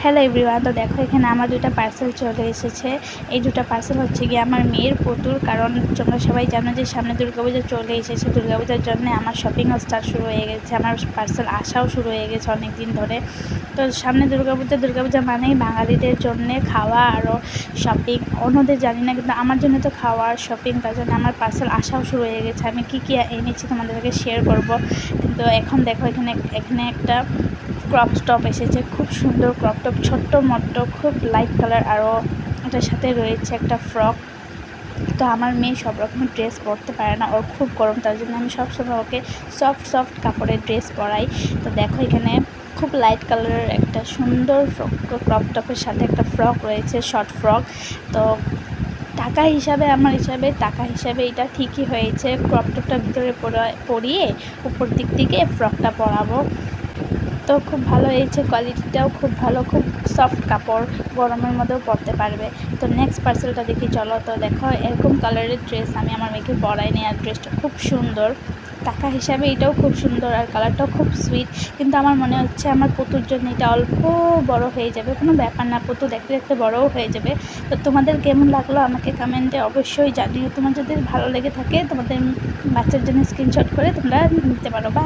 Hello everyone, তো দেখো এখানে আমার দুটো পার্সেল চলে এসেছে। এই দুটো পার্সেল হচ্ছে গিয়ে আমার মেয়ের পুতুল, কারণ তোমরা সবাই জানো যে সামনে দুর্গাপূজা চলে এসেছে। দুর্গাপূজার জন্য আমার শপিংও স্টার্ট শুরু হয়ে গেছে, আমার পার্সেল আসাও শুরু হয়ে গেছে অনেক দিন ধরে। তো সামনে দুর্গাপূজা মানেই বাঙালিদের জন্য খাওয়া আরও শপিং। অন্যদের জানি না, কিন্তু আমার জন্য তো খাওয়া আর শপিং, তার জন্য আমার পার্সেল আসাও শুরু হয়ে গেছে। আমি কী কী এনেছি তোমাদেরকে শেয়ার করব। কিন্তু এখন দেখো এখানে একটা ক্রপ টপ এসেছে, খুব সুন্দর ক্রপ টপ, ছোট্ট মট্ট, খুব লাইট কালার। আরও এটার সাথে রয়েছে একটা ফ্রক। তো আমার মেয়ে সব রকমের ড্রেস পরতে পারে না, ওর খুব গরম, তার জন্য আমি সবসময় ওকে সফট কাপড়ের ড্রেস পরাই। তো দেখো এখানে খুব লাইট কালারের একটা সুন্দর ক্রপ টপের সাথে একটা ফ্রক রয়েছে, শর্ট ফ্রক। তো টাকা হিসাবে এটা ঠিকই হয়েছে। ক্রপ টপটা ভিতরে পরিয়ে উপর দিক থেকে ফ্রকটা পরাবো। তো খুব ভালো হয়েছে, কোয়ালিটিটাও খুব ভালো, খুব সফট কাপড়, গরমের মধ্যেও পরতে পারবে। তো নেক্সট পার্সেলটা দেখি চলো। তো দেখো এরকম কালারের ড্রেস আমি আমার মেয়েকে পরাইনি, আর ড্রেসটা খুব সুন্দর। টাকা হিসাবে এটাও খুব সুন্দর আর কালারটাও খুব সুইট, কিন্তু আমার মনে হচ্ছে আমার পুতুর জন্য এটা অল্প বড় হয়ে যাবে। কোনো ব্যাপার না, পুতু দেখতে দেখতে বড়ও হয়ে যাবে। তো তোমাদের কেমন লাগলো আমাকে কমেন্টে অবশ্যই জানিও। তোমার যদি ভালো লেগে থাকে তোমাদের বাচ্চার জন্য স্ক্রিনশট করে তোমরা নিতে পারো। বা